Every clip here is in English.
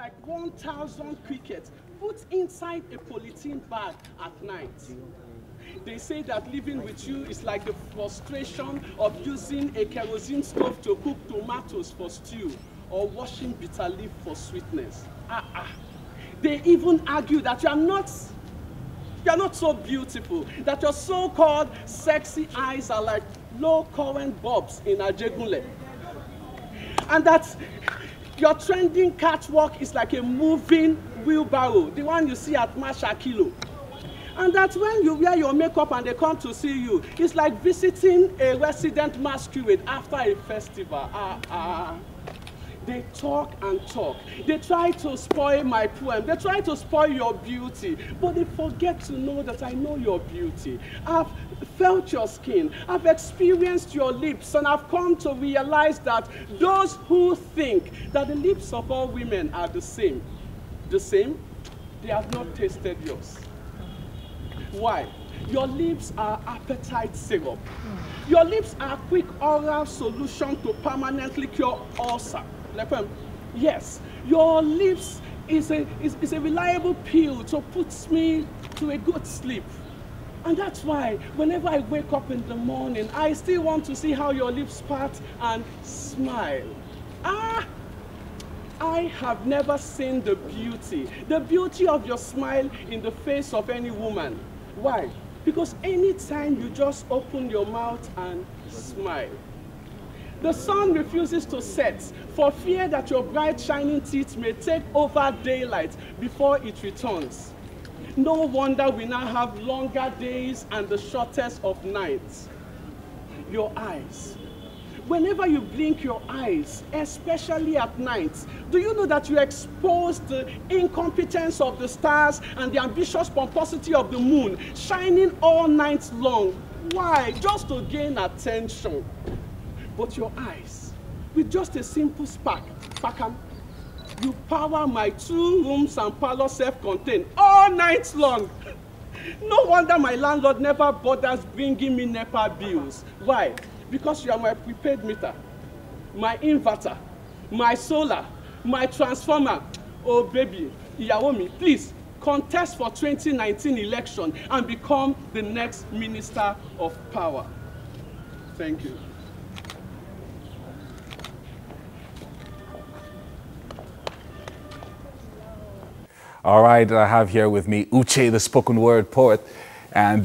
like 1,000 crickets put inside a polythene bag at night. They say that living with you is like the frustration of using a kerosene stove to cook tomatoes for stew or washing bitter leaf for sweetness. They even argue that you are not so beautiful, that your so-called sexy eyes are like low current bulbs in Ajegunle, and that your trending catwalk is like a moving wheelbarrow, the one you see at Masha Kilo. And that when you wear your makeup and they come to see you, it's like visiting a resident masquerade after a festival. They talk and talk. They try to spoil my poem. They try to spoil your beauty. But they forget to know that I know your beauty. I've felt your skin. I've experienced your lips. And I've come to realize that those who think that the lips of all women are the same, they have not tasted yours. Why? Your lips are appetite syrup. Your lips are quick oral solution to permanently cure ulcer. Yes, your lips is a reliable pill to put me to a good sleep. And that's why whenever I wake up in the morning, I still want to see how your lips part and smile. I have never seen the beauty of your smile in the face of any woman. Why? Because anytime you just open your mouth and smile, the sun refuses to set for fear that your bright shining teeth may take over daylight before it returns. No wonder we now have longer days and the shortest of nights. Your eyes. Whenever you blink your eyes, especially at night, do you know that you expose the incompetence of the stars and the ambitious pomposity of the moon shining all night long? Why? Just to gain attention. But your eyes, with just a simple spark, you power my 2 rooms and parlor self-contained all night long. No wonder my landlord never bothers bringing me NEPA bills. Why? Because you are my prepaid meter, my inverter, my solar, my transformer. Oh baby, Iyawomi, please contest for 2019 election and become the next Minister of Power. Thank you. All right, I have here with me Uche, the spoken word poet, and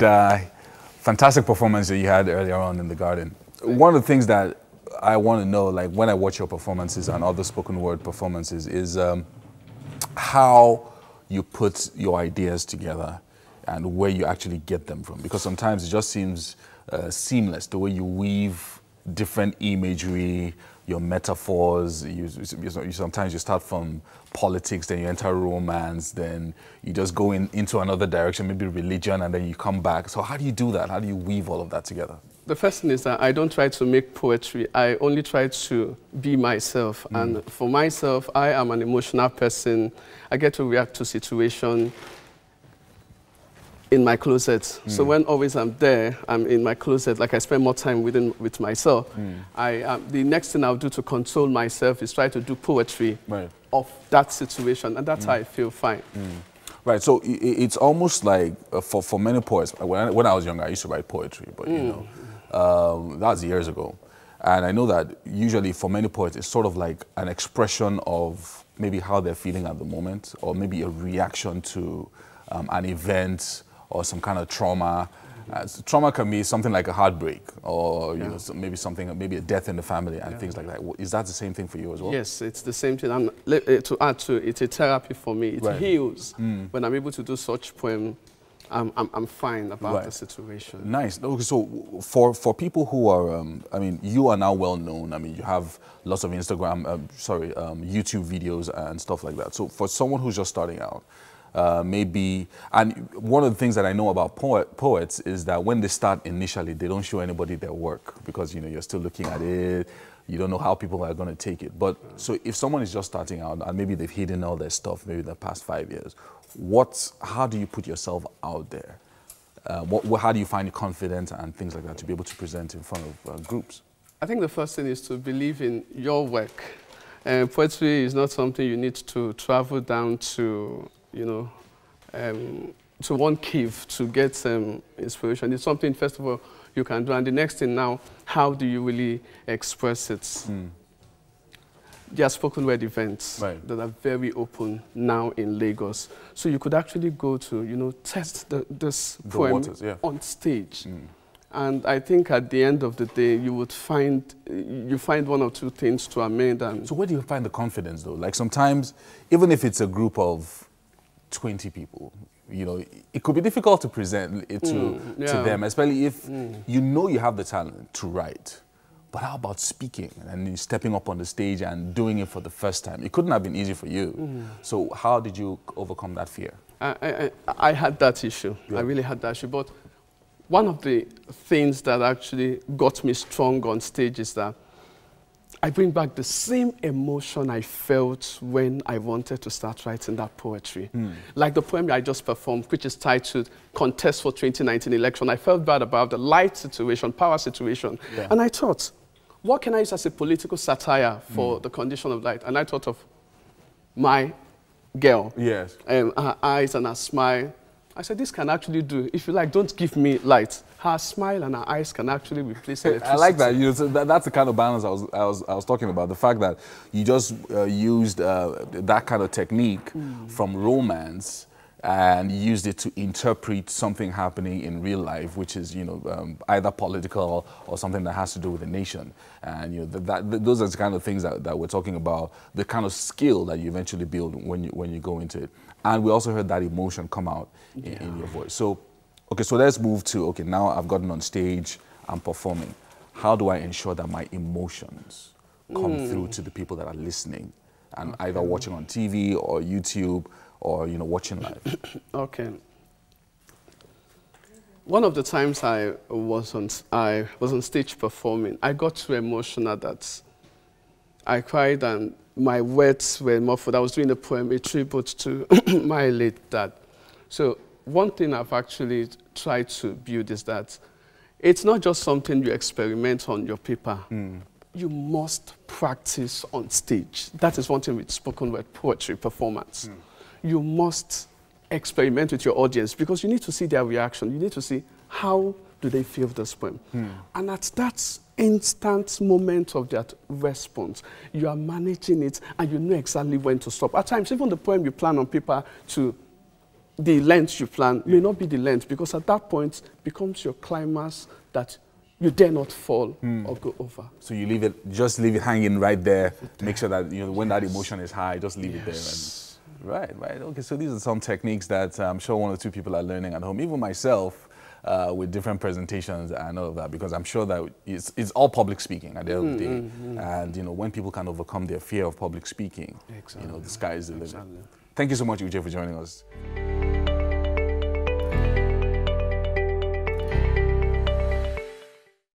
fantastic performance that you had earlier on in the garden. One of the things that I want to know, like when I watch your performances and other spoken word performances, is how you put your ideas together and where you actually get them from. Because sometimes it just seems seamless, the way you weave different imagery, your metaphors. Sometimes you start from politics, then you enter romance, then you just go into another direction, maybe religion, and then you come back. So how do you do that? How do you weave all of that together? The first thing is that I don't try to make poetry. I only try to be myself. And for myself, I am an emotional person. I get to react to situations in my closet. So when always I'm there, I'm in my closet, like I spend more time with myself. The next thing I'll do to console myself is try to do poetry of that situation, and that's how I feel fine. Right, so it's almost like, for many poets, when I was younger, I used to write poetry, but you know, that was years ago. And I know that usually for many poets, it's sort of like an expression of maybe how they're feeling at the moment, or maybe a reaction to an event, or some kind of trauma. Trauma can be something like a heartbreak, or you know, maybe a death in the family and things like that. Is that the same thing for you as well? Yes, it's the same thing. And to add to it, it's a therapy for me. It heals. When I'm able to do such poem, I'm fine about the situation. Nice. Okay, so for people who are, I mean, you are now well known. I mean, you have lots of YouTube videos and stuff like that. So for someone who's just starting out, maybe, and one of the things that I know about poets is that when they start initially, they don't show anybody their work because, you know, you're still looking at it, you don't know how people are going to take it. But so if someone is just starting out and maybe they've hidden all their stuff maybe the past 5 years, how do you put yourself out there? How do you find confidence and things like that to be able to present in front of groups? I think the first thing is to believe in your work. Poetry is not something you need to travel down to, you know, to one cave to get inspiration. It's something, first of all, you can do. And the next thing now, how do you really express it? There are spoken word events that are very open now in Lagos. So you could actually go to, you know, test this poem on stage. And I think at the end of the day, you would find, one or two things to amend. And so where do you find the confidence, though? Like sometimes, even if it's a group of 20 people, you know, it could be difficult to present it to them, especially if you know you have the talent to write. But how about speaking and stepping up on the stage and doing it for the first time? It couldn't have been easy for you. So how did you overcome that fear? I had that issue. I really had that issue. But one of the things that actually got me strong on stage is that I bring back the same emotion I felt when I wanted to start writing that poetry. Like the poem I just performed, which is titled Contest for 2019 Election. I felt bad about the light situation, power situation. And I thought, what can I use as a political satire for the condition of light? And I thought of my girl. Her eyes and her smile. I said, this can actually do. If you like, don't give me light. Her smile and her eyes can actually replace electricity. I like that. You know, so that's the kind of balance I was talking about. The fact that you just used that kind of technique from romance and used it to interpret something happening in real life, which is, you know, either political or something that has to do with the nation. And you know, those are the kind of things that we're talking about, the kind of skill that you eventually build when you go into it. And we also heard that emotion come out in your voice. So, okay, so let's move to, okay, now I've gotten on stage, I'm performing. How do I ensure that my emotions come through to the people that are listening and either watching on TV or YouTube or, you know, watching live? Okay. One of the times I was on stage performing, I got too emotional that I cried and my words were muffled. I was doing a poem, a tribute to my late dad. So one thing I've actually tried to build is that it's not just something you experiment on your paper. You must practice on stage. That is one thing with spoken word poetry performance. You must experiment with your audience because you need to see their reaction. You need to see how do they feel this poem. And at that instant moment of that response, you are managing it and you know exactly when to stop. At times, even the poem you plan on paper to the length you plan may not be the length because at that point becomes your climax that you dare not fall or go over. So you leave it, just leave it hanging right there. Make sure that, you know, when that emotion is high, just leave it there. And, right. Okay, so these are some techniques that I'm sure one or two people are learning at home. Even myself, with different presentations and all of that, because I'm sure that it's all public speaking at the end of the day. And, you know, when people can overcome their fear of public speaking, you know, the sky is the limit. Thank you so much, Uche, for joining us.